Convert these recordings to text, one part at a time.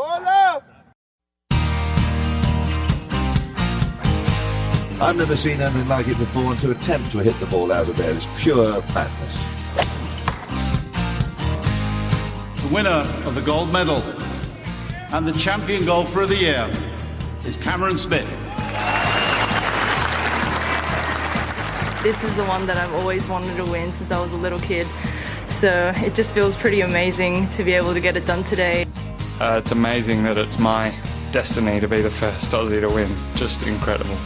I've never seen anything like it before, and to attempt to hit the ball out of there is pure madness. The winner of the gold medal and the champion golfer of the year is Cameron Smith. This is the one that I've always wanted to win since I was a little kid. So it just feels pretty amazing to be able to get it done today. It's amazing that it's my destiny to be the first Aussie to win. Just incredible.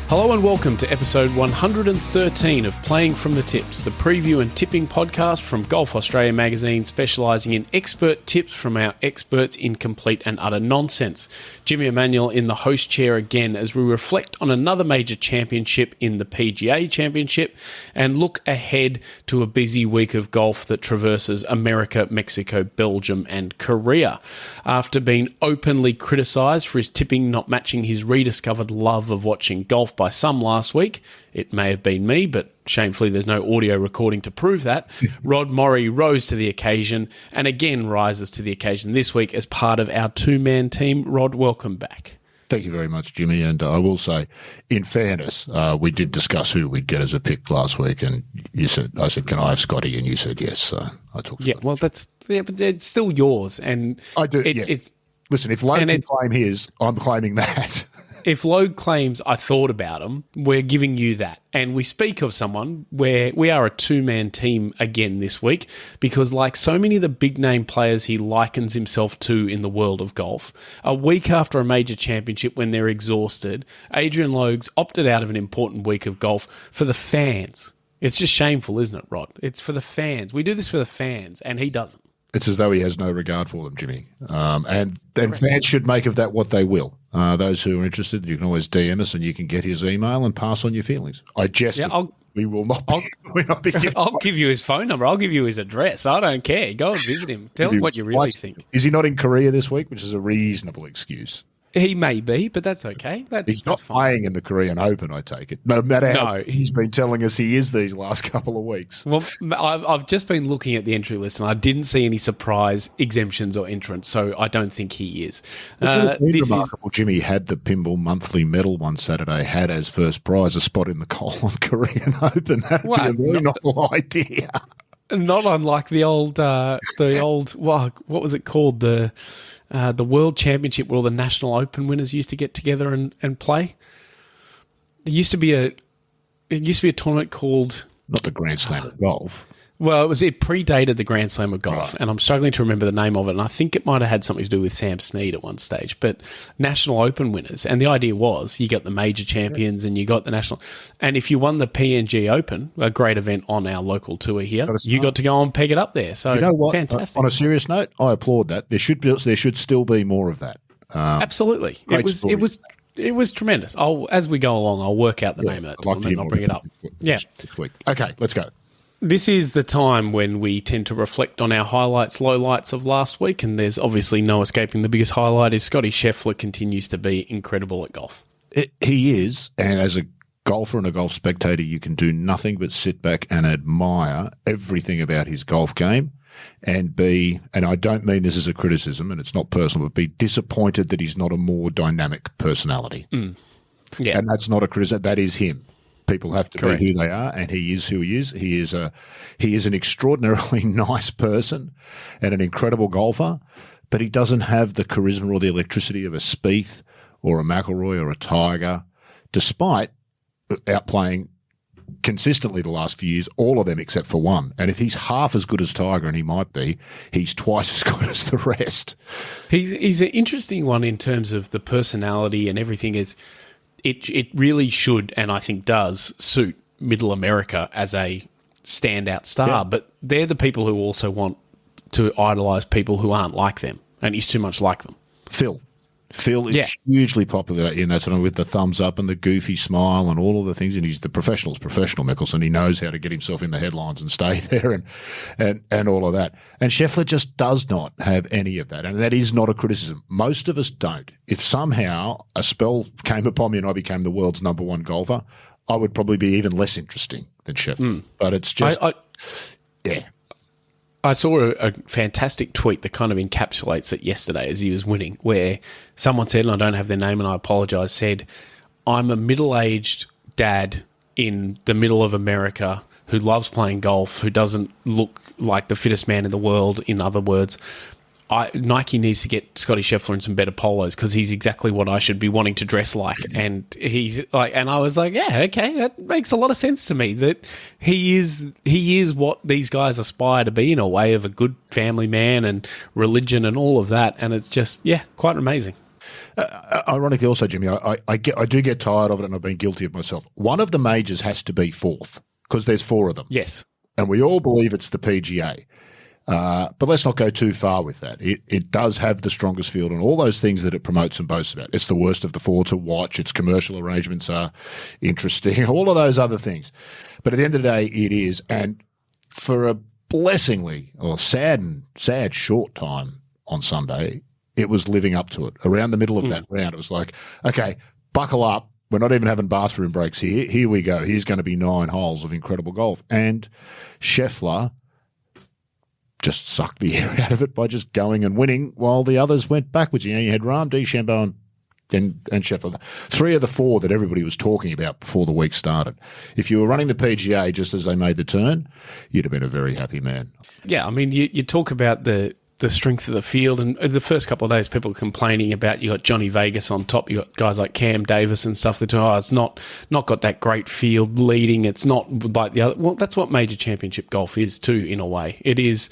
Hello and welcome to episode 113 of Playing from the Tips, the preview and tipping podcast from Golf Australia magazine, specialising in expert tips from our experts in complete and utter nonsense. Jimmy Emanuel in the host chair again as we reflect on another major championship in the PGA Championship and look ahead to a busy week of golf that traverses America, Mexico, Belgium and Korea. After being openly criticised for his tipping not matching his rediscovered love of watching golf by some last week, it may have been me, but shamefully there's no audio recording to prove that, Rod Morri rose to the occasion and again rises to the occasion this week as part of our two-man team. Rod, welcome back. Thank you very much, Jimmy. And I will say, in fairness, we did discuss who we'd get as a pick last week, and I said, can I have Scottie? And you said yes, so I took Scottie. Well, but it's still yours. And I do, Listen, if Logan can claim his, I'm claiming that. If Logue claims I thought about him, we're giving you that. And we speak of someone where we are a two-man team again this week because like so many of the big-name players he likens himself to in the world of golf, a week after a major championship when they're exhausted, Adrian Logue's opted out of an important week of golf for the fans. It's just shameful, isn't it, Rod? It's for the fans. We do this for the fans, and he doesn't. It's as though he has no regard for them, Jimmy. And fans should make of that what they will. Those who are interested, you can always DM us and you can get his email and pass on your feelings. We will not be giving I'll give you his phone number. I'll give you his address. I don't care. Go and visit him. Tell him what you really think. Is he not in Korea this week, which is a reasonable excuse? He may be, but that's okay. He's not playing in the Korean Open, I take it. No matter how he's been telling us he is these last couple of weeks. Well, I've just been looking at the entry list and I didn't see any surprise exemptions or entrants, so I don't think he is. Remarkable. Jimmy had the Pinball Monthly Medal one Saturday, had as first prize a spot in the Kolon Korean Open. That would be a very novel idea. Not unlike the old, what was it called? The World Championship where all the National Open winners used to get together and play. There used to be a tournament called not the Grand Slam of Golf. Well, it predated the Grand Slam of Golf, right. And I'm struggling to remember the name of it. And I think it might have had something to do with Sam Snead at one stage. But National Open winners, and the idea was you got the major champions and you got the national. And if you won the PNG Open, a great event on our local tour here, you got to go and peg it up there. So you know what? Fantastic. On a serious note, I applaud that. There should still be more of that. Absolutely, it was tremendous. As we go along, I'll work out the name of that tournament and I'll bring it up. This week. Okay, let's go. This is the time when we tend to reflect on our highlights, lowlights of last week, and there's obviously no escaping the biggest highlight is Scottie Scheffler continues to be incredible at golf. He is, and as a golfer and a golf spectator, you can do nothing but sit back and admire everything about his golf game and I don't mean this as a criticism, and it's not personal, but be disappointed that he's not a more dynamic personality. Yeah. And that's not a criticism, that is him. People have to be who they are, and he is who he is. He is an extraordinarily nice person and an incredible golfer, but he doesn't have the charisma or the electricity of a Spieth or a McIlroy or a Tiger, despite outplaying consistently the last few years, all of them except for one. And if he's half as good as Tiger, and he might be, he's twice as good as the rest. He's an interesting one in terms of the personality and everything. It really should, and I think does, suit Middle America as a standout star. Yeah. But they're the people who also want to idolise people who aren't like them, and he's too much like them. Phil is hugely popular in that sort of with the thumbs up and the goofy smile and all of the things. And he's the professional Mickelson. He knows how to get himself in the headlines and stay there and all of that. And Scheffler just does not have any of that. And that is not a criticism. Most of us don't. If somehow a spell came upon me and I became the world's #1 golfer, I would probably be even less interesting than Scheffler. But it's just, I saw a fantastic tweet that kind of encapsulates it yesterday as he was winning, where someone said, and I don't have their name and I apologise, said, I'm a middle-aged dad in the middle of America who loves playing golf, who doesn't look like the fittest man in the world, in other words. Nike needs to get Scottie Scheffler in some better polos because he's exactly what I should be wanting to dress like. And he's like, and I was like, yeah, okay, that makes a lot of sense to me. That he is what these guys aspire to be in a way, of a good family man and religion and all of that. And it's just, yeah, quite amazing. Ironically, also, Jimmy, I do get tired of it, and I've been guilty of myself. One of the majors has to be fourth because there's 4 of them. Yes, and we all believe it's the PGA. But let's not go too far with that. It does have the strongest field and all those things that it promotes and boasts about. It's the worst of the 4 to watch. Its commercial arrangements are interesting, all of those other things. But at the end of the day, it is. And for a blessingly or sad short time on Sunday, it was living up to it. Around the middle of that round, it was like, okay, buckle up. We're not even having bathroom breaks here. Here we go. Here's going to be 9 holes of incredible golf. And Scheffler just sucked the air out of it by just going and winning while the others went backwards. You had Rahm, DeChambeau, and Scheffler. 3 of the 4 that everybody was talking about before the week started. If you were running the PGA just as they made the turn, you'd have been a very happy man. Yeah, I mean, you talk about the strength of the field, and the first couple of days people were complaining about, you got Johnny Vegas on top, you got guys like Cam Davis and stuff that, it's not got that great field leading, it's not like the other. Well, that's what major championship golf is too, in a way. It is,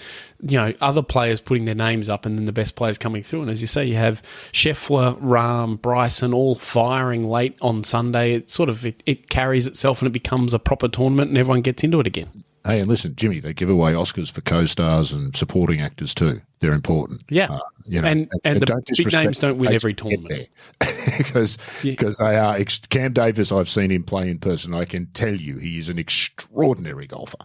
other players putting their names up and then the best players coming through. And as you say, you have Scheffler, Rahm, Bryson all firing late on Sunday. It sort of, it carries itself and it becomes a proper tournament and everyone gets into it again. Hey, and listen, Jimmy, they give away Oscars for co-stars and supporting actors too. They're important. Yeah. And the big names don't win every tournament. because they are. Cam Davis, I've seen him play in person. I can tell you he is an extraordinary golfer.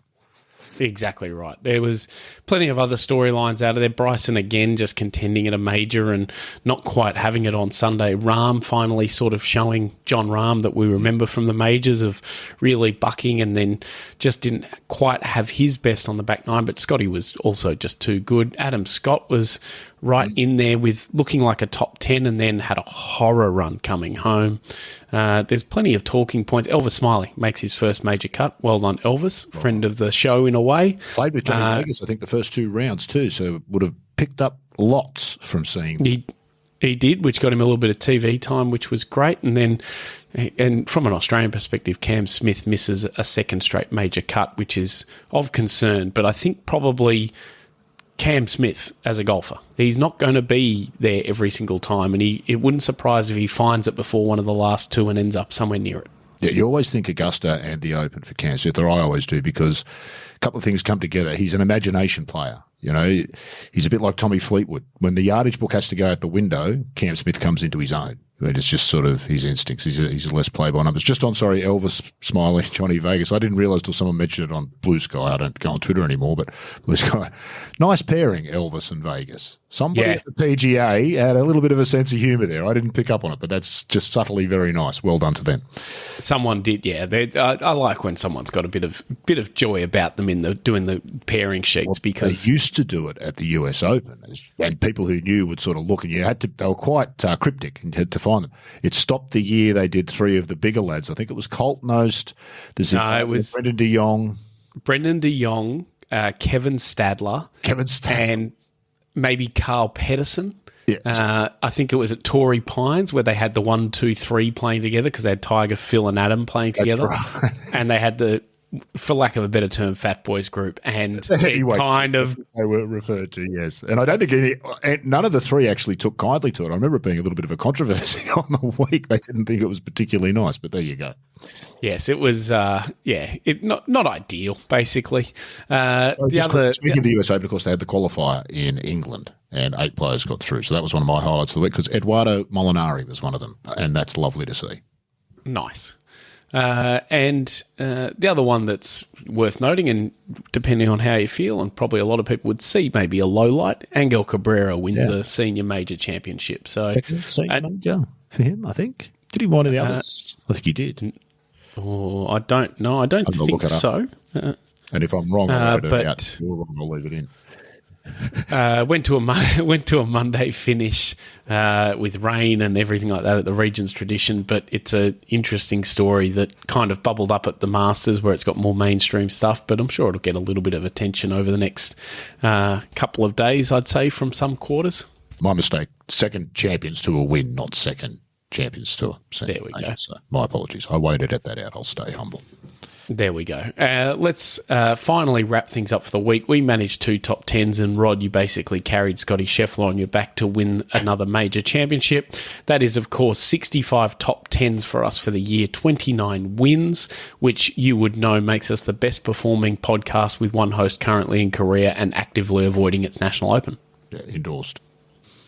Exactly right. There was plenty of other storylines out of there. Bryson again just contending at a major and not quite having it on Sunday. Rahm finally sort of showing John Rahm that we remember from the majors of really bucking, and then just didn't quite have his best on the back nine. But Scottie was also just too good. Adam Scott was right in there with looking like a top 10 and then had a horror run coming home. There's plenty of talking points. Elvis Smiley makes his first major cut. Well done, Elvis. Friend of the show in a way. Played with Johnny Vegas, I think, the first 2 rounds too, so would have picked up lots from seeing him. He did, which got him a little bit of TV time, which was great. And then, and from an Australian perspective, Cam Smith misses a second straight major cut, which is of concern. But I think probably Cam Smith as a golfer, he's not going to be there every single time, and it wouldn't surprise if he finds it before one of the last 2 and ends up somewhere near it. Yeah, you always think Augusta and the Open for Cam Smith, or I always do, because a couple of things come together. He's an imagination player. He's a bit like Tommy Fleetwood. When the yardage book has to go out the window, Cam Smith comes into his own. It's just sort of his instincts. He's less play by numbers. Just on, Elvis Smiley, Johnny Vegas. I didn't realise till someone mentioned it on Blue Sky. I don't go on Twitter anymore, but Blue Sky. Nice pairing, Elvis and Vegas. Somebody at the PGA had a little bit of a sense of humour there. I didn't pick up on it, but that's just subtly very nice. Well done to them. Someone did, yeah. I like when someone's got a bit of joy about them in doing the pairing sheets, because they used to do it at the US Open, and people who knew would sort of look, and they were quite cryptic and had to find them. It stopped the year they did 3 of the bigger lads. I think it was Colt Knost. It was Brendan de Jong, Kevin Stadler, and maybe Carl Pedersen. Yes. I think it was at Torrey Pines where they had the 1, 2, 3 playing together, because they had Tiger, Phil, and Adam playing together, right. And they had the, for lack of a better term, Fat Boys group, and they were referred to, yes. And I don't think none of the 3 actually took kindly to it. I remember it being a little bit of a controversy on the week. They didn't think it was particularly nice, but there you go. Yes, it was. Not ideal, basically. Speaking of the US Open, of course, they had the qualifier in England, and 8 players got through. So that was one of my highlights of the week, because Eduardo Molinari was one of them, and that's lovely to see. Nice. And the other one that's worth noting, and depending on how you feel, and probably a lot of people would see maybe a low light, Angel Cabrera wins a senior major championship. So senior major for him, I think. Did he win one of the others? I think he did. I don't know. I don't think so. And if I'm wrong, I'll leave it in. Went to a Monday finish with rain and everything like that at the Regions Tradition, but it's an interesting story that kind of bubbled up at the Masters where it's got more mainstream stuff, but I'm sure it'll get a little bit of attention over the next couple of days, I'd say, from some quarters. My mistake. Second Champions Tour win, not second Champions Tour. So, there we go. So my apologies. I won't edit that out. I'll stay humble. There we go. Let's finally wrap things up for the week. We managed 2 top 10s, and Rod, you basically carried Scottie Scheffler on your back to win another major championship. That is, of course, 65 top 10s for us for the year, 29 wins, which you would know makes us the best performing podcast with one host currently in Korea and actively avoiding its National Open. Yeah, endorsed.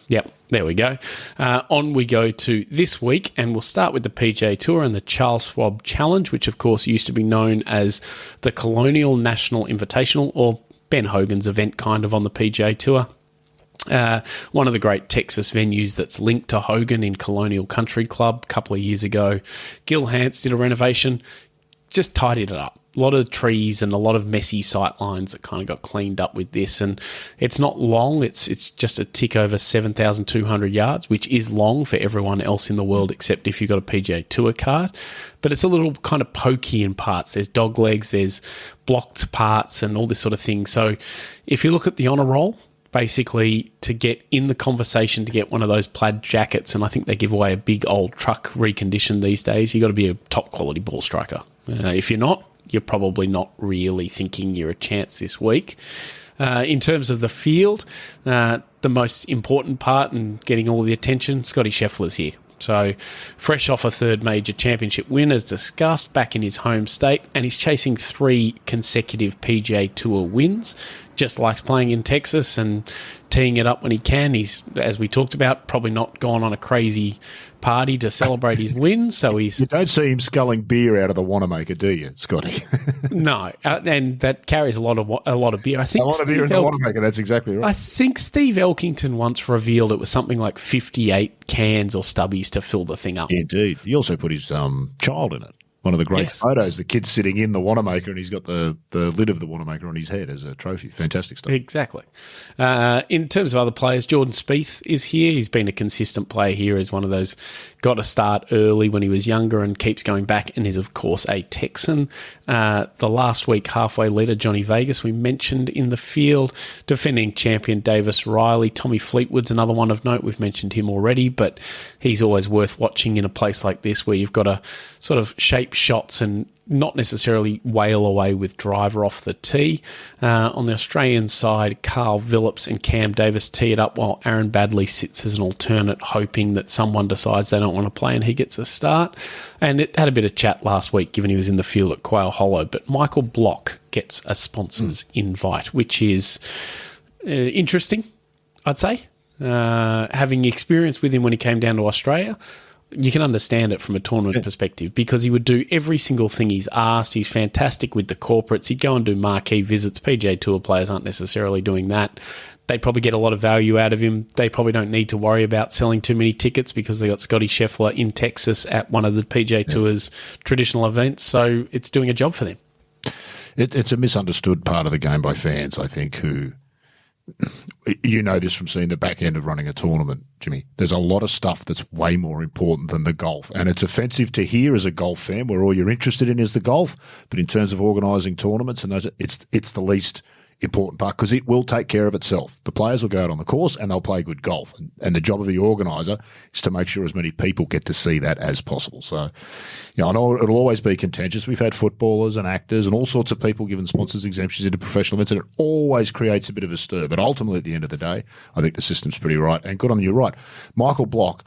Yep, there we go. On we go to this week, and we'll start with the PGA Tour and the Charles Schwab Challenge, which of course used to be known as the Colonial National Invitational, or Ben Hogan's event kind of on the PGA Tour. One of the great Texas venues that's linked to Hogan in Colonial Country Club a couple of years ago. Gil Hance did a renovation, just tidied it up. A lot of trees and a lot of messy sight lines that kind of got cleaned up with this. And it's not long. It's just a tick over 7,200 yards, which is long for everyone else in the world except if you've got a PGA Tour card. But it's a little kind of pokey in parts. There's dog legs, there's blocked parts and all this sort of thing. So if you look at the honour roll, basically to get in the conversation to get one of those plaid jackets, and I think they give away a big old truck reconditioned these days, you've got to be a top quality ball striker. If you're not, you're probably not really thinking you're a chance this week. In terms of the field, the most important part and getting all the attention, Scottie Scheffler's here. So fresh off a third major championship win, as discussed, back in his home state, and he's chasing 3 consecutive PGA Tour wins. Just likes playing in Texas and teeing it up when he can. He's, as we talked about, probably not gone on a crazy party to celebrate his wins. So he's... You don't see him sculling beer out of the Wanamaker, do you, Scotty? No, and that carries a lot of beer. I think a lot of beer in the Wanamaker, that's exactly right. I think Steve Elkington once revealed it was something like 58 cans or stubbies to fill the thing up. Indeed. He also put his child in it. One of the great photos, the kid sitting in the Wanamaker and he's got the lid of the Wanamaker on his head as a trophy. Fantastic stuff. Exactly. In terms of other players, Jordan Spieth is here. He's been a consistent player here as one of those got to start early when he was younger and keeps going back and is, of course, a Texan. The last week halfway leader, Johnny Vegas, we mentioned in the field. Defending champion Davis Riley. Tommy Fleetwood's another one of note. We've mentioned him already, but he's always worth watching in a place like this where you've got to sort of shape shots and not necessarily wail away with driver off the tee. On the Australian side, Carl Phillips and Cam Davis tee it up while Aaron Baddeley sits as an alternate, hoping that someone decides they don't want to play and he gets a start. And it had a bit of chat last week, given he was in the field at Quail Hollow. But Michael Block gets a sponsor's invite, which is interesting, I'd say. Having experience with him when he came down to Australia, you can understand it from a tournament perspective because he would do every single thing he's asked. He's fantastic with the corporates. He'd go and do marquee visits. PGA Tour players aren't necessarily doing that. They probably get a lot of value out of him. They probably don't need to worry about selling too many tickets because they got Scottie Scheffler in Texas at one of the PGA Tour's traditional events. So it's doing a job for them. It's a misunderstood part of the game by fans, I think, who... You know this from seeing the back end of running a tournament, Jimmy. There's a lot of stuff that's way more important than the golf. And it's offensive to hear as a golf fan where all you're interested in is the golf. But in terms of organising tournaments, and those, it's the least important part because it will take care of itself. The players will go out on the course and they'll play good golf. And the job of the organiser is to make sure as many people get to see that as possible. So, you know, I know it'll always be contentious. We've had footballers and actors and all sorts of people given sponsors exemptions into professional events, and it always creates a bit of a stir. But ultimately, at the end of the day, I think the system's pretty right. And good on you, right. Michael Block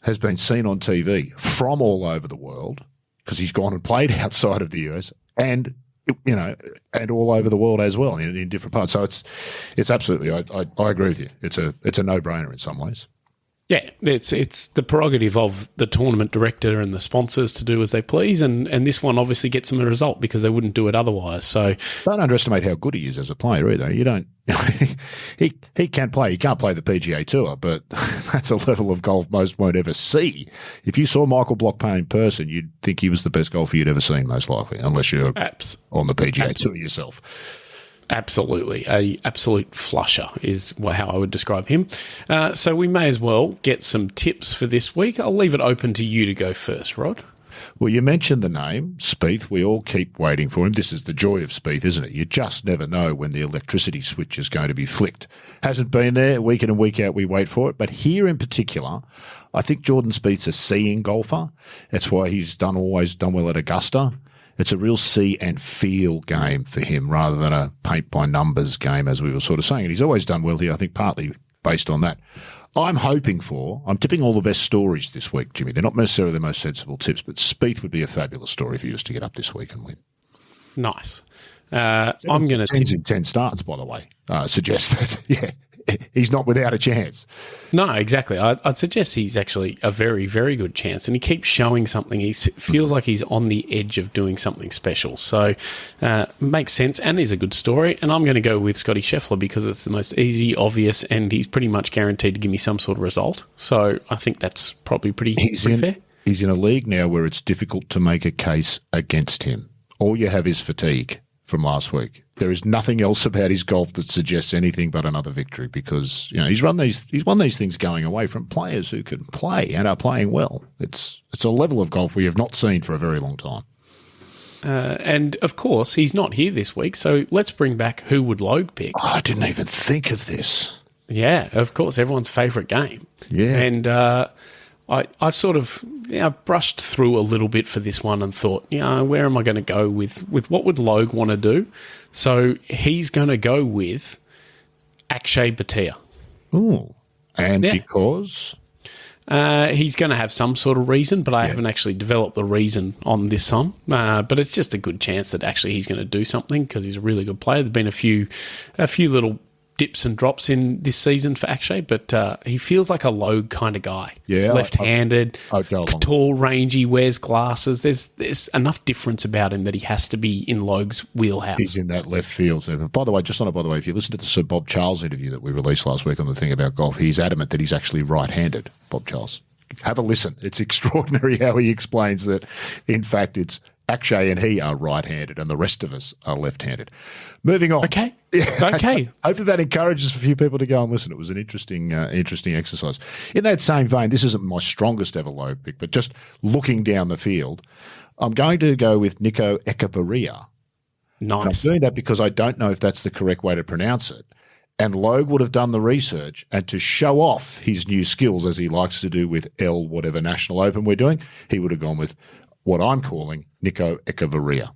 has been seen on TV from all over the world because he's gone and played outside of the US and all over the world as well in different parts. So it's absolutely, I agree with you. It's a no-brainer in some ways. Yeah, it's the prerogative of the tournament director and the sponsors to do as they please, and this one obviously gets them a result because they wouldn't do it otherwise. So don't underestimate how good he is as a player either. You don't. He can play. He can't play the PGA Tour, but that's a level of golf most won't ever see. If you saw Michael Block play in person, you'd think he was the best golfer you'd ever seen, most likely, unless you're on the PGA Tour yourself. Absolutely. A absolute flusher is how I would describe him. So we may as well get some tips for this week. I'll leave it open to you to go first, Rod. Well, you mentioned the name, Spieth. We all keep waiting for him. This is the joy of Spieth, isn't it? You just never know when the electricity switch is going to be flicked. Hasn't been there. Week in and week out, we wait for it. But here in particular, I think Jordan Spieth's a seeing golfer. That's why he's always done well at Augusta. It's a real see and feel game for him rather than a paint-by-numbers game, as we were sort of saying. And he's always done well here, I think, partly based on that. I'm tipping all the best stories this week, Jimmy. They're not necessarily the most sensible tips, but Spieth would be a fabulous story if he was to get up this week and win. Nice. I'm going to tip. 10 in 10 starts, by the way, suggest that, yeah, he's not without a chance. No, exactly. I'd suggest he's actually a very, very good chance, and he keeps showing something. He feels like he's on the edge of doing something special. So makes sense and is a good story. And I'm going to go with Scottie Scheffler because it's the most easy, obvious, and he's pretty much guaranteed to give me some sort of result. So I think that's probably pretty fair. He's in a league now where it's difficult to make a case against him. All you have is fatigue from last week. There is nothing else about his golf that suggests anything but another victory because, you know, he's won these things going away from players who can play and are playing well. It's a level of golf we have not seen for a very long time. And, of course, he's not here this week, so let's bring back Who Would Logue pick. Oh, I didn't even think of this. Yeah, of course, everyone's favourite game. Yeah. And I've sort of brushed through a little bit for this one and thought, where am I going to go with what would Logue want to do? So he's going to go with Akshay Bhatia. Ooh. And because? He's going to have some sort of reason, but I haven't actually developed the reason on this one. But it's just a good chance that actually he's going to do something because he's a really good player. There's been a few little dips and drops in this season for Akshay, but he feels like a Logue kind of guy. Yeah, left-handed, I'd go along. tall, rangy, wears glasses. There's enough difference about him that he has to be in Logue's wheelhouse. He's in that left field. By the way, if you listen to the Sir Bob Charles interview that we released last week on the thing about golf, he's adamant that he's actually right-handed, Bob Charles. Have a listen. It's extraordinary how he explains that, in fact, it's Akshay and he are right-handed and the rest of us are left-handed. Moving on. Okay. Okay. Hopefully that encourages a few people to go and listen. It was an interesting exercise. In that same vein, this isn't my strongest ever Logue pick, but just looking down the field, I'm going to go with Nico Echevarria. Nice. And I'm doing that because I don't know if that's the correct way to pronounce it. And Logue would have done the research, and to show off his new skills, as he likes to do with whatever National Open we're doing, he would have gone with what I'm calling Nico Echevarria.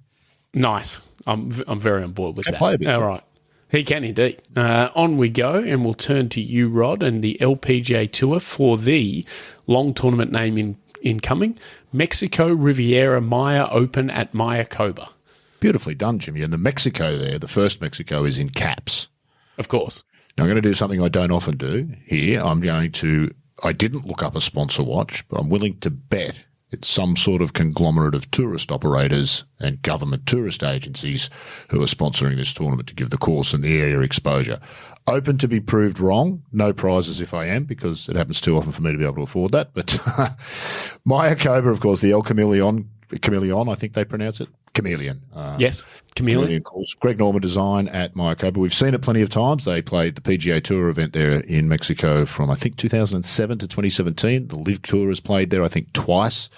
Nice. I'm very on board with that. Play a bit, all right. He can indeed. On we go, and we'll turn to you, Rod, and the LPGA Tour for the long tournament name incoming, MEXICO Riviera Maya Open at Mayakoba. Beautifully done, Jimmy. And the Mexico there, the first Mexico, is in caps. Of course. Now, I'm going to do something I don't often do here. I didn't look up a sponsor watch, but I'm willing to bet it's some sort of conglomerate of tourist operators and government tourist agencies who are sponsoring this tournament to give the course and the area exposure. Open to be proved wrong. No prizes if I am, because it happens too often for me to be able to afford that. But Mayakoba, of course, the El Chameleon, I think they pronounce it. Chameleon. Yes, Chameleon course. Greg Norman design at Mayakoba. We've seen it plenty of times. They played the PGA Tour event there in Mexico from, I think, 2007 to 2017. The Live Tour has played there, I think, twice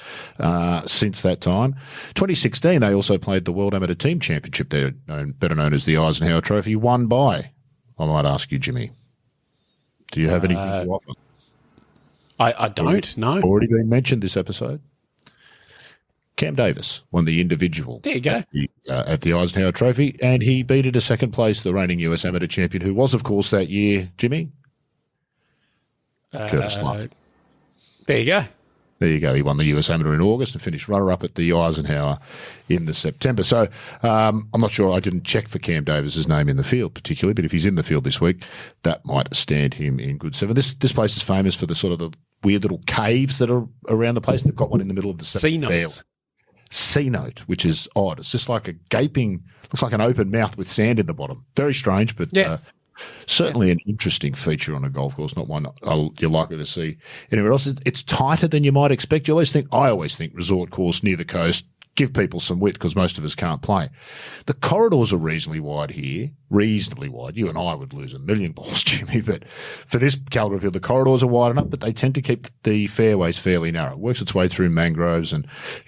since that time. 2016, they also played the World Amateur Team Championship there, better known as the Eisenhower Trophy, won by, I might ask you, Jimmy, do you have anything to offer? I don't, no. Already been mentioned this episode. Cam Davis won the individual. There you go. At the Eisenhower Trophy, and he beat it to second place, the reigning US amateur champion, who was, of course, that year, Jimmy? Curtis Mark. There you go. There you go. He won the US Amateur in August and finished runner-up at the Eisenhower in the September. So I'm not sure. I didn't check for Cam Davis's name in the field particularly, but if he's in the field this week, that might stand him in good seven. This place is famous for the sort of the weird little caves that are around the place. They've got one in the middle of the C-notes. C-note, which is odd. It's just like a gaping, looks like an open mouth with sand in the bottom. Very strange, but certainly an interesting feature on a golf course, not one you're likely to see anywhere else. It's tighter than you might expect. I always think resort course near the coast, give people some width because most of us can't play. The corridors are reasonably wide here, reasonably wide. You and I would lose a million balls, Jimmy, but for this calibre of field, the corridors are wide enough, but they tend to keep the fairways fairly narrow. It works its way through mangroves and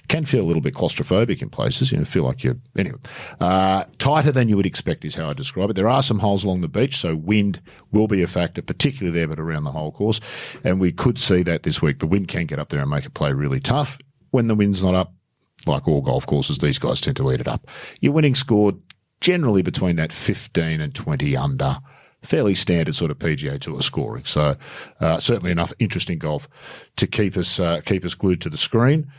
can feel a little bit claustrophobic in places. Feel like you're – anyway. Tighter than you would expect is how I describe it. There are some holes along the beach, so wind will be a factor, particularly there but around the whole course, and we could see that this week. The wind can get up there and make it play really tough. When the wind's not up, like all golf courses, these guys tend to eat it up. Your winning score generally between that 15 and 20 under, fairly standard sort of PGA Tour scoring. So certainly enough interesting golf to keep us glued to the screen.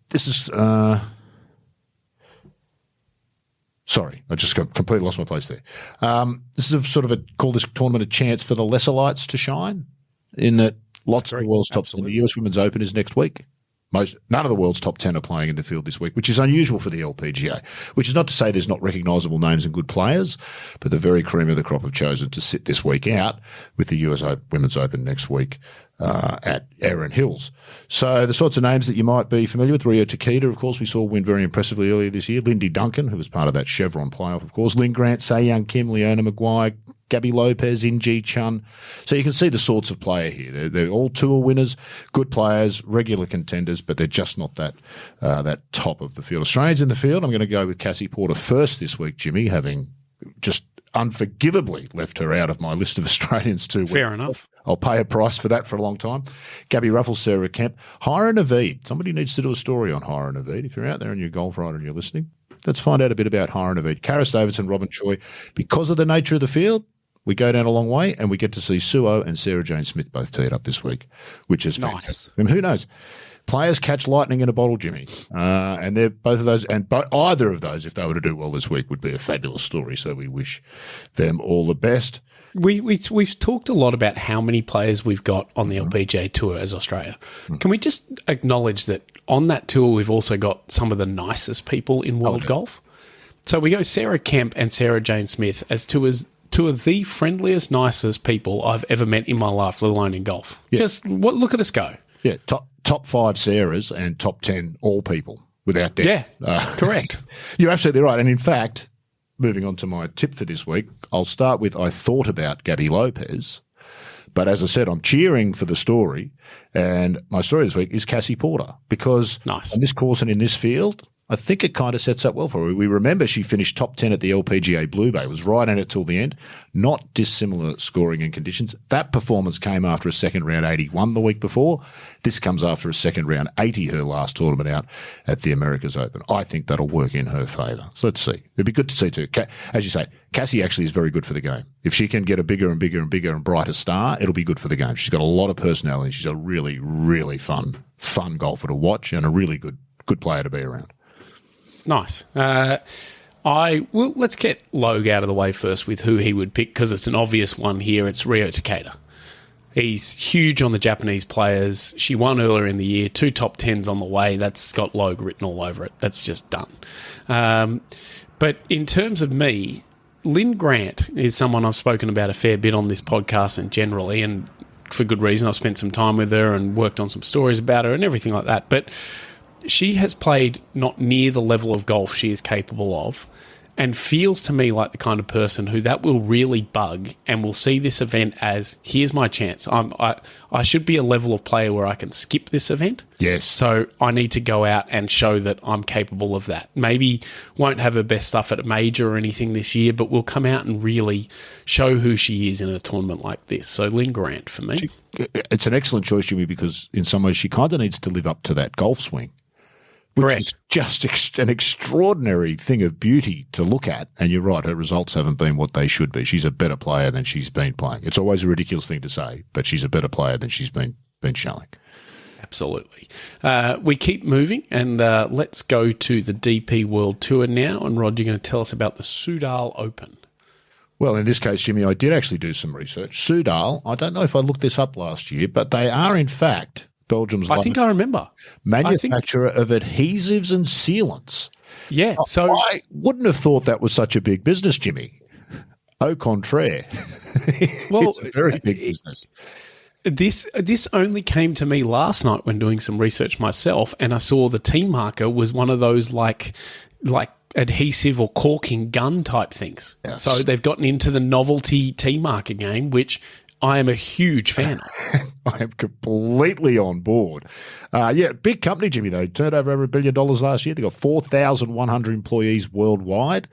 This is sorry, I just completely lost my place there. This is call this tournament a chance for the lesser lights to shine, in that lots of the world's top 10. The US Women's Open is next week. None of the world's top 10 are playing in the field this week, which is unusual for the LPGA, which is not to say there's not recognisable names and good players, but the very cream of the crop have chosen to sit this week out with the US Women's Open next week at Erin Hills. So the sorts of names that you might be familiar with, Rio Takeda, of course, we saw win very impressively earlier this year. Lindy Duncan, who was part of that Chevron playoff, of course. Lynn Grant, Se Young Kim, Leona Maguire, Gabby Lopez, In-Ji Chun. So you can see the sorts of player here. They're all tour winners, good players, regular contenders, but they're just not that top of the field. Australians in the field, I'm going to go with Cassie Porter first this week, Jimmy, having just unforgivably left her out of my list of Australians to win. Fair enough. I'll pay a price for that for a long time. Gabby Ruffles, Sarah Kemp, Hira Naveed. Somebody needs to do a story on Hira Naveed. If you're out there and you're a golf writer and you're listening, let's find out a bit about Hira Naveed. Karis Davidson, Robin Choi. Because of the nature of the field, we go down a long way, and we get to see Suo and Sarah Jane Smith both tee it up this week, which is fantastic. And who knows? Players catch lightning in a bottle, Jimmy. And they're both of those, and either of those, if they were to do well this week, would be a fabulous story. So we wish them all the best. We've talked a lot about how many players we've got on the LPGA Tour as Australia. Can we just acknowledge that on that tour we've also got some of the nicest people in world golf? So we go Sarah Kemp and Sarah Jane Smith as two of the friendliest, nicest people I've ever met in my life, let alone in golf. Yeah. Just look at us go. Yeah, top 5 Sarahs and top 10 all people without doubt. Yeah, correct. You're absolutely right. And in fact, moving on to my tip for this week, I'll start with I thought about Gabby Lopez, but as I said, I'm cheering for the story. And my story this week is Cassie Porter, because on this course and in this field, I think it kind of sets up well for her. We remember she finished top 10 at the LPGA Blue Bay, was right in it till the end, not dissimilar scoring and conditions. That performance came after a second round 81 the week before. This comes after a second round 80, her last tournament out at the Americas Open. I think that'll work in her favour. So let's see. It'd be good to see too. As you say, Cassie actually is very good for the game. If she can get a bigger and bigger and bigger and brighter star, it'll be good for the game. She's got a lot of personality. She's a really, really fun golfer to watch and a really good player to be around. Nice. Let's get Logue out of the way first with who he would pick, because it's an obvious one here. It's Rio Takeda. He's huge on the Japanese players. She won earlier in the year, 2 top 10s on the way. That's got Logue written all over it. That's just done. But in terms of me, Lynn Grant is someone I've spoken about a fair bit on this podcast and generally, and for good reason. I've spent some time with her and worked on some stories about her and everything like that. But she has played not near the level of golf she is capable of, and feels to me like the kind of person who that will really bug and will see this event as, here's my chance. I should be a level of player where I can skip this event. Yes. So I need to go out and show that I'm capable of that. Maybe won't have her best stuff at a major or anything this year, but will come out and really show who she is in a tournament like this. So Lynn Grant for me. It's an excellent choice, Jimmy, because in some ways she kind of needs to live up to that golf swing. Which is just an extraordinary thing of beauty to look at. And you're right, her results haven't been what they should be. She's a better player than she's been playing. It's always a ridiculous thing to say, but she's a better player than she's been showing. Absolutely. We keep moving, and let's go to the DP World Tour now. And Rod, you're going to tell us about the Soudal Open. Well, in this case, Jimmy, I did actually do some research. Soudal, I don't know if I looked this up last year, but they are in fact Belgium's I think I remember. Manufacturer of adhesives and sealants. Yeah. So I wouldn't have thought that was such a big business, Jimmy. Au contraire. Well, it's a very big business. This only came to me last night when doing some research myself, and I saw the tee marker was one of those like adhesive or corking gun type things. Yes. So they've gotten into the novelty tee marker game, which I am a huge fan of. I am completely on board. Big company, Jimmy, though. Turned over $1 billion last year. They've got 4,100 employees worldwide.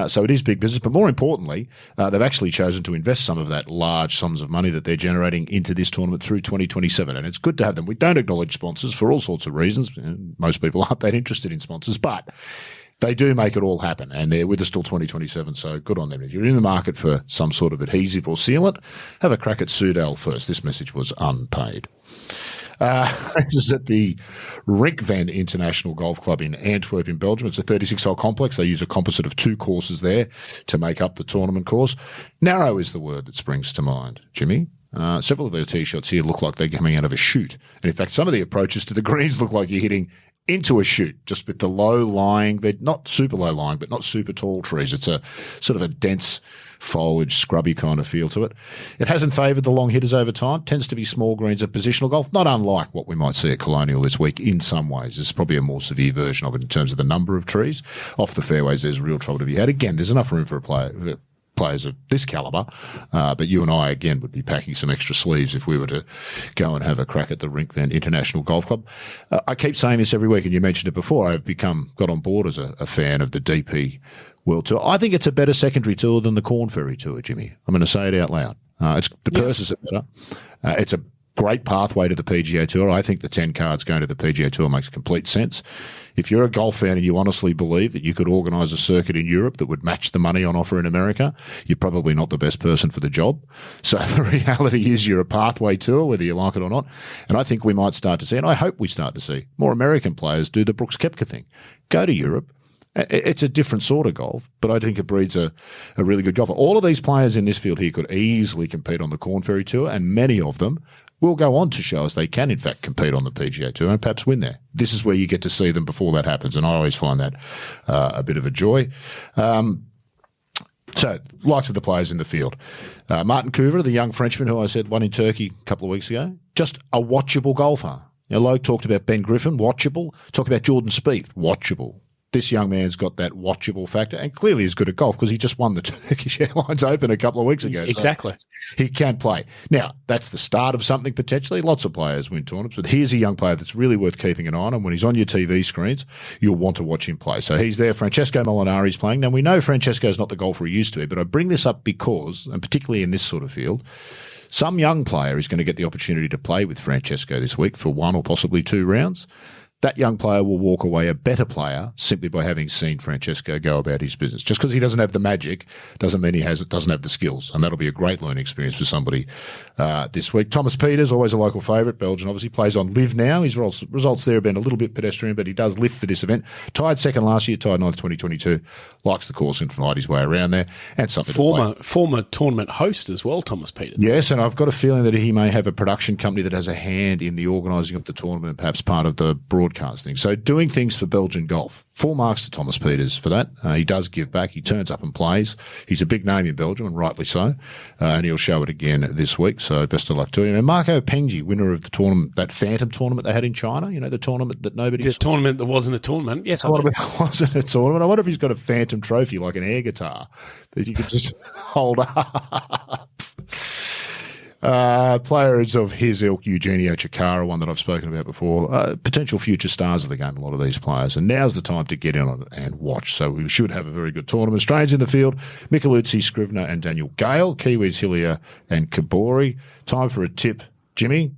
So it is big business. But more importantly, they've actually chosen to invest some of that large sums of money that they're generating into this tournament through 2027. And it's good to have them. We don't acknowledge sponsors for all sorts of reasons. Most people aren't that interested in sponsors, but they do make it all happen, and they're with us till 2027, so good on them. If you're in the market for some sort of adhesive or sealant, have a crack at Soudal first. This message was unpaid. This is at the Rinkven International Golf Club in Antwerp in Belgium. It's a 36-hole complex. They use a composite of 2 courses there to make up the tournament course. Narrow is the word that springs to mind, Jimmy. Several of their tee shots here look like they're coming out of a chute. And in fact, some of the approaches to the greens look like you're hitting into a chute, just with the low-lying, not super low-lying, but not super tall trees. It's a sort of a dense foliage, scrubby kind of feel to it. It hasn't favoured the long hitters over time. Tends to be small greens of positional golf, not unlike what we might see at Colonial this week in some ways. It's probably a more severe version of it in terms of the number of trees. Off the fairways, there's real trouble to be had. Again, there's enough room for players of this calibre, but you and I, again, would be packing some extra sleeves if we were to go and have a crack at the Rinkven International Golf Club. I keep saying this every week, and you mentioned it before, I've got on board as a fan of the DP World Tour. I think it's a better secondary tour than the Korn Ferry Tour, Jimmy. I'm going to say it out loud. The purses are better. It's a great pathway to the PGA Tour. I think the 10 cards going to the PGA Tour makes complete sense. If you're a golf fan and you honestly believe that you could organise a circuit in Europe that would match the money on offer in America, you're probably not the best person for the job. So the reality is you're a pathway tour, whether you like it or not. And I think we might start to see, and I hope we start to see, more American players do the Brooks Koepka thing. Go to Europe. It's a different sort of golf, but I think it breeds a really good golfer. All of these players in this field here could easily compete on the Korn Ferry Tour, and many of them will go on to show us they can, in fact, compete on the PGA Tour and perhaps win there. This is where you get to see them before that happens, and I always find that a bit of a joy. So, likes of the players in the field. Martin Couvre, the young Frenchman who I said won in Turkey a couple of weeks ago, just a watchable golfer. Logue talked about Ben Griffin, watchable. Talked about Jordan Spieth, watchable. This young man's got that watchable factor and clearly is good at golf because he just won the Turkish Airlines Open a couple of weeks ago. Exactly. So he can play. Now, that's the start of something potentially. Lots of players win tournaments, but here's a young player that's really worth keeping an eye on. And when he's on your TV screens, you'll want to watch him play. So he's there. Francesco Molinari's playing. Now, we know Francesco's not the golfer he used to be, but I bring this up because, and particularly in this sort of field, some young player is going to get the opportunity to play with Francesco this week for 1 or possibly 2 rounds. That young player will walk away a better player simply by having seen Francesco go about his business. Just because he doesn't have the magic doesn't mean he doesn't have the skills. And that'll be a great learning experience for somebody this week. Thomas Pieters, always a local favourite. Belgian obviously plays on Live now. His results there have been a little bit pedestrian, but he does lift for this event. Tied second last year, tied 9th 2022. Likes the course and find his way around there. And something former tournament host as well, Thomas Pieters. Yes, and I've got a feeling that he may have a production company that has a hand in the organising of the tournament and perhaps part of the broadcasting. So doing things for Belgian golf. Full marks to Thomas Pieters for that. He does give back. He turns up and plays. He's a big name in Belgium, and rightly so. And he'll show it again this week. So best of luck to him. And Marco Pengji, winner of the tournament, that Phantom tournament they had in China. You know, the tournament that nobody saw. The tournament that wasn't a tournament. Yes, it wasn't a tournament. I wonder if he's got a Phantom trophy like an air guitar that you could just hold up. Players of his ilk, Eugenio Chikara, one that I've spoken about before, potential future stars of the game, a lot of these players. And now's the time to get in on it and watch. So we should have a very good tournament. Australians in the field, Micheluzzi, Scrivener and Daniel Gale, Kiwis, Hillier and Kabori. Time for a tip. Jimmy,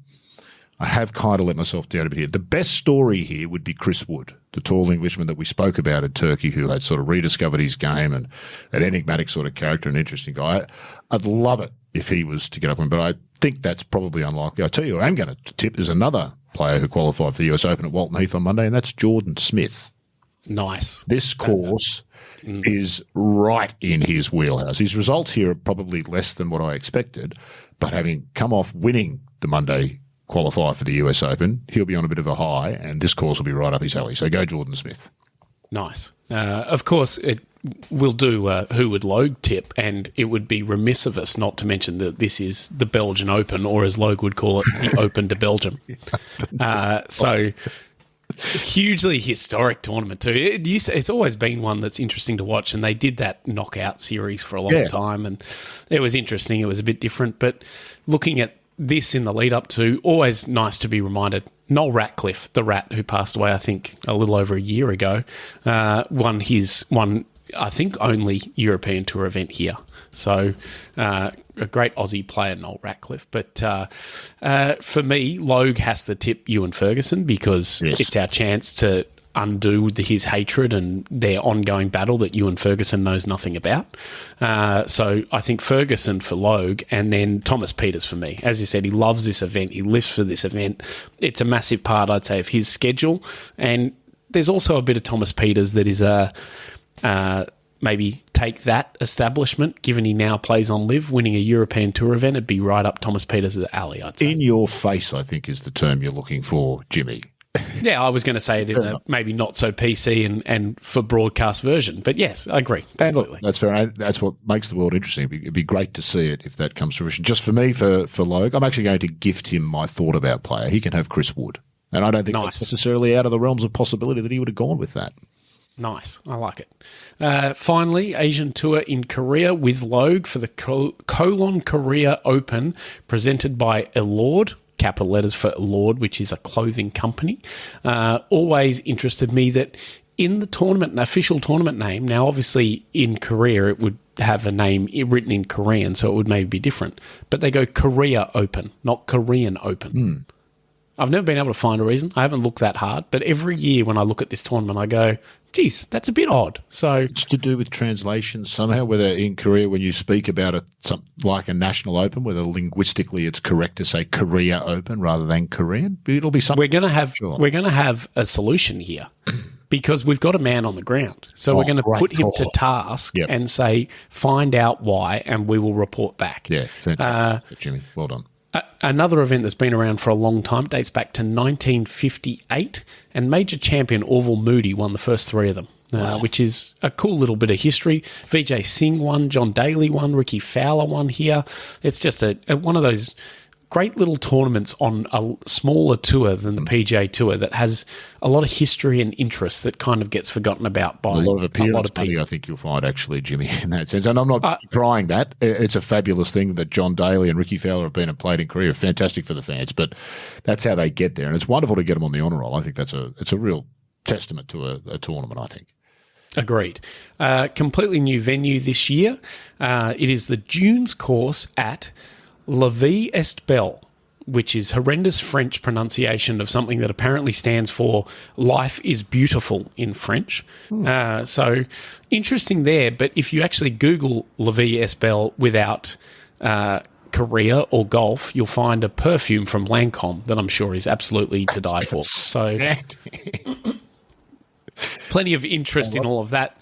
I have kind of let myself down a bit here. The best story here would be Chris Wood, the tall Englishman that we spoke about in Turkey, who had sort of rediscovered his game and an enigmatic sort of character, an interesting guy. I'd love it if he was to get up, but I think that's probably unlikely. I tell you, I'm going to tip there's another player who qualified for the US Open at Walton Heath on Monday, and that's Jordan Smith. Nice. This course is right in his wheelhouse. His results here are probably less than what I expected, but having come off winning the Monday qualifier for the US Open, he'll be on a bit of a high, and this course will be right up his alley. So go Jordan Smith. Nice. Of course, we'll do Who Would Logue tip, and it would be remiss of us not to mention that this is the Belgian Open, or as Logue would call it, the Open to Belgium. So hugely historic tournament too. It's always been one that's interesting to watch, and they did that knockout series for a long time, and it was interesting. It was a bit different, but looking at this in the lead up to, always nice to be reminded. Noel Ratcliffe, the Rat, who passed away, I think, a little over a year ago, won I think, only European Tour event here. So a great Aussie player, Noel Ratcliffe. But for me, Logue has to tip Ewan Ferguson because it's our chance to undo his hatred and their ongoing battle that Ewan Ferguson knows nothing about. So I think Ferguson for Logue, and then Thomas Pieters for me. As you said, he loves this event. He lives for this event. It's a massive part, I'd say, of his schedule. And there's also a bit of Thomas Pieters that is maybe take that establishment, given he now plays on Live, winning a European Tour event, it'd be right up Thomas Pieters' alley, I'd say. In your face, I think, is the term you're looking for, Jimmy. Yeah, I was going to say it in a maybe not so PC and for broadcast version, but yes, I agree. And look, that's fair. That's what makes the world interesting. It'd be great to see it if that comes to fruition. Just for me, for Logue, I'm actually going to gift him my thought about player. He can have Chris Wood, and I don't think that's necessarily out of the realms of possibility that he would have gone with that. Nice. I like it. Finally, Asian Tour in Korea with Logue for the Kolon Korea Open, presented by Elord, capital letters for Elord, which is a clothing company. Always interested me that in the tournament, an official tournament name, now obviously in Korea it would have a name written in Korean, so it would maybe be different. But they go Korea Open, not Korean Open. I've never been able to find a reason. I haven't looked that hard. But every year when I look at this tournament, I go, geez, that's a bit odd. So it's to do with translation somehow, whether in Korea when you speak about it like a national open, whether linguistically it's correct to say Korea Open rather than Korean. It'll be something. We're going to have a solution here because we've got a man on the ground. So we're going to put him to task and say, find out why, and we will report back. Yeah, fantastic, Jimmy. Well done. Another event that's been around for a long time, dates back to 1958, and major champion Orville Moody won the first three of them, which is a cool little bit of history. Vijay Singh won, John Daly won, Ricky Fowler won here. It's just one of those great little tournaments on a smaller tour than the PGA Tour that has a lot of history and interest that kind of gets forgotten about by a lot of people. I think you'll find, actually, Jimmy, in that sense. And I'm not trying that. It's a fabulous thing that John Daly and Ricky Fowler have been and played in Korea. Fantastic for the fans, but that's how they get there. And it's wonderful to get them on the honour roll. I think it's a real testament to a tournament, I think. Agreed. Completely new venue this year. It is the Dunes course at La Vie est Belle, which is horrendous French pronunciation of something that apparently stands for life is beautiful in French. So interesting there. But if you actually Google La Vie est Belle without Korea or golf, you'll find a perfume from Lancôme that I'm sure is absolutely to die for. So plenty of interest in all of that.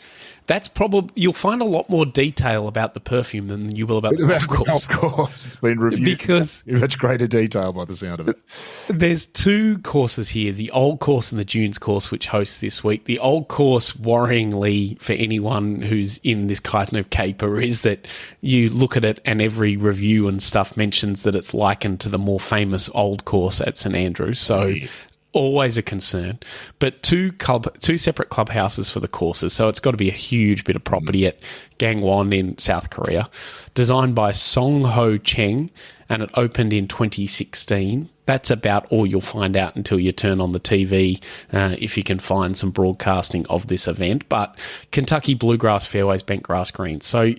That's probably, you'll find a lot more detail about the perfume than you will about the golf course. Of course. It's been reviewed because in much greater detail by the sound of it. There's two courses here, the Old Course and the Dunes course, which hosts this week. The Old Course, worryingly for anyone who's in this kind of caper, is that you look at it and every review and stuff mentions that it's likened to the more famous Old Course at St Andrews. So always a concern, but two separate clubhouses for the courses, so it's got to be a huge bit of property at Gangwon in South Korea, designed by Song Ho Cheng, and it opened in 2016. That's about all you'll find out until you turn on the TV, if you can find some broadcasting of this event. But Kentucky bluegrass fairways, bent grass greens. So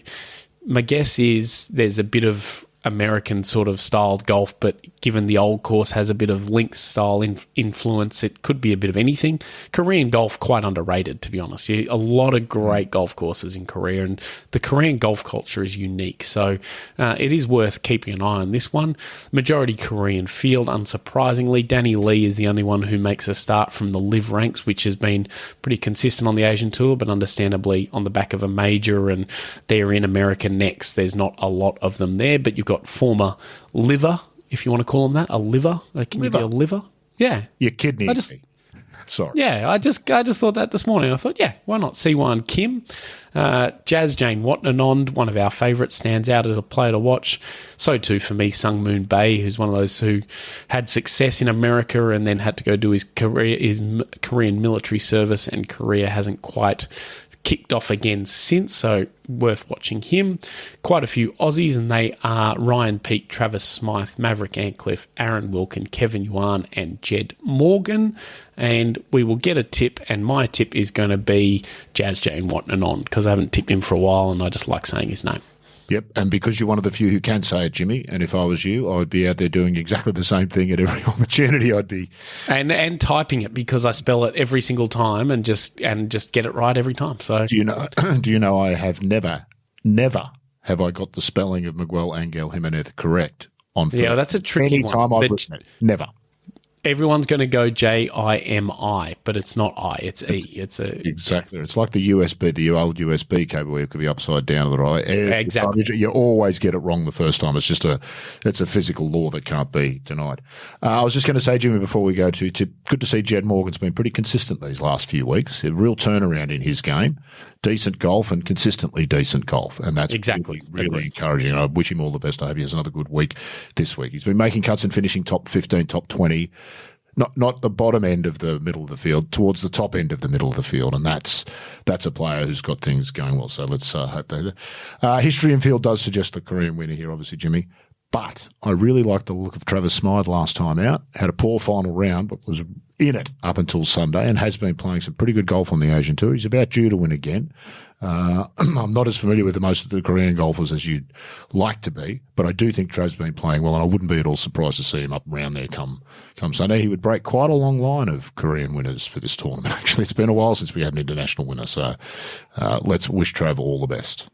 my guess is there's a bit of American sort of styled golf, but given the Old Course has a bit of links style influence, it could be a bit of anything. Korean golf, quite underrated, to be honest. A lot of great golf courses in Korea, and the Korean golf culture is unique. So it is worth keeping an eye on this one. Majority Korean field, unsurprisingly. Danny Lee is the only one who makes a start from the live ranks, which has been pretty consistent on the Asian Tour, but understandably on the back of a major, and they're in America next. There's not a lot of them there, but you've got former liver, if you want to call them that, a liver. Can you be a liver? Yeah. Your kidney. Sorry. Yeah, I just thought that this morning. I thought, yeah, why not? Siwon Kim, Jazz Jane Watnanond, one of our favourites, stands out as a player to watch. So too for me, Sung Moon Bae, who's one of those who had success in America and then had to go do his Korean military service, and Korea hasn't quite kicked off again since, so worth watching him. Quite a few Aussies, and they are Ryan Peake, Travis Smythe, Maverick Ancliffe, Aaron Wilkin, Kevin Yuan, and Jed Morgan. And we will get a tip, and my tip is going to be Jazz Jane Watnanond, because I haven't tipped him for a while, and I just like saying his name. Yep, and because you're one of the few who can say it, Jimmy, and if I was you, I would be out there doing exactly the same thing at every opportunity. I'd be and typing it, because I spell it every single time and just get it right every time. So do you know I have never have I got the spelling of Miguel Angel Jimenez correct on first. Yeah, that's a tricky Any time one. I've written it, never. Everyone's going to go Jimi, but it's not I, it's E. Exactly. It's like the USB, the old USB cable where it could be upside down to the right. Exactly. You always get it wrong the first time. It's a physical law that can't be denied. I was just going to say, Jimmy, before we go to good to see Jed Morgan's been pretty consistent these last few weeks. A real turnaround in his game. Decent golf and consistently decent golf. And that's exactly really encouraging. And I wish him all the best. I hope he has another good week this week. He's been making cuts and finishing top 15, top 20. Not the bottom end of the middle of the field, towards the top end of the middle of the field, and that's a player who's got things going well. So let's hope that. History and field does suggest the Korean winner here, obviously, Jimmy. But I really liked the look of Travis Smythe last time out. Had a poor final round, but was in it up until Sunday, and has been playing some pretty good golf on the Asian Tour. He's about due to win again. I'm not as familiar with most of the Korean golfers as you'd like to be, but I do think Trav's been playing well, and I wouldn't be at all surprised to see him up around there come Sunday. He would break quite a long line of Korean winners for this tournament. Actually, it's been a while since we had an international winner, so let's wish Trav all the best.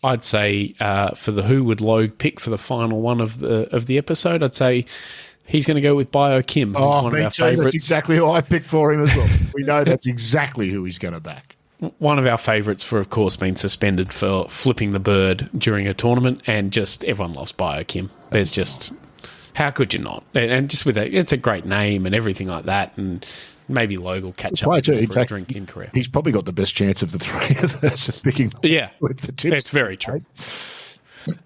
I'd say for the Who Would Logue pick for the final one of the episode, I'd say he's going to go with Bio Kim. Oh, one me of our too. favourites. That's exactly who I picked for him as well. We know that's exactly who he's going to back. One of our favourites for, of course, being suspended for flipping the bird during a tournament, and just everyone loves Bio Kim. There's just, how could you not? And just with it's a great name and everything like that, and maybe Logue will catch up for a drink in Korea. He's probably got the best chance of the three of us of picking with the tips. It's very true.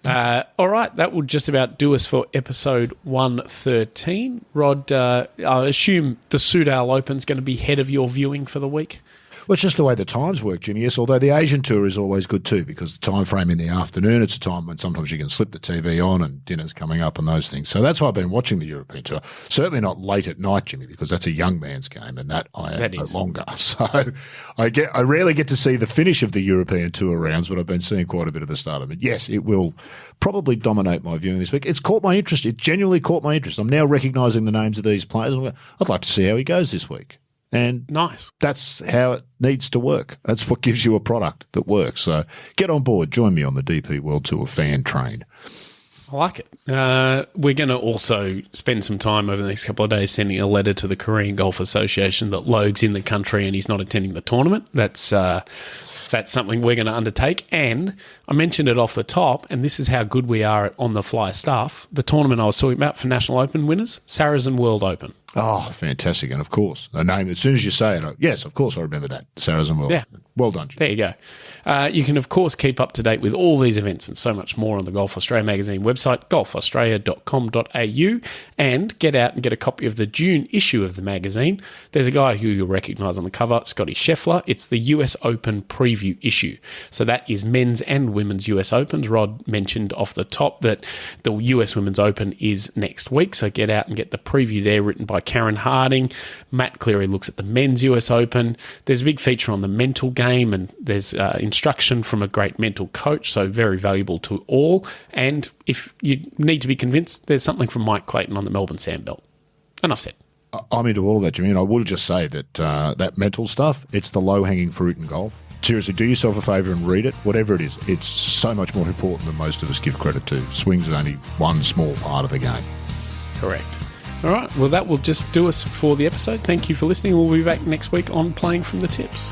All right, that will just about do us for episode 113. Rod, I assume the Soudal Open is going to be head of your viewing for the week? Well, it's just the way the times work, Jimmy. Yes, although the Asian Tour is always good too, because the time frame in the afternoon, it's a time when sometimes you can slip the TV on and dinner's coming up and those things. So that's why I've been watching the European Tour. Certainly not late at night, Jimmy, because that's a young man's game, and that I am no longer. So I rarely get to see the finish of the European Tour rounds, but I've been seeing quite a bit of the start of it. Yes, it will probably dominate my viewing this week. It's caught my interest. It genuinely caught my interest. I'm now recognising the names of these players. I'd like to see how he goes this week. And nice. That's how it needs to work. That's what gives you a product that works. So get on board. Join me on the DP World Tour fan train. I like it. We're going to also spend some time over the next couple of days sending a letter to the Korean Golf Association that Logue's in the country and he's not attending the tournament. That's something we're going to undertake. And I mentioned it off the top, and this is how good we are at on-the-fly stuff. The tournament I was talking about for National Open winners, Saracen World Open. Oh, fantastic. And, of course, the name, as soon as you say it, yes, of course I remember that, Saracen World Open. Well done, Jim. There you go. You can, of course, keep up to date with all these events and so much more on the Golf Australia magazine website, golfaustralia.com.au, and get out and get a copy of the June issue of the magazine. There's a guy who you'll recognise on the cover, Scottie Scheffler. It's the US Open preview issue. So that is men's and women's US Opens. Rod mentioned off the top that the US Women's Open is next week, so get out and get the preview there, written by Karen Harding. Matt Cleary looks at the men's US Open. There's a big feature on the mental game, and there's instruction from a great mental coach, so very valuable to all. And if you need to be convinced, there's something from Mike Clayton on the Melbourne Sandbelt. Enough said. I'm into all of that, Jimmy, and I will just say that that mental stuff, it's the low-hanging fruit in golf. Seriously, do yourself a favour and read it, whatever it is. It's so much more important than most of us give credit to. Swing's only one small part of the game. Correct. All right, well, that will just do us for the episode. Thank you for listening. We'll be back next week on Playing from the Tips.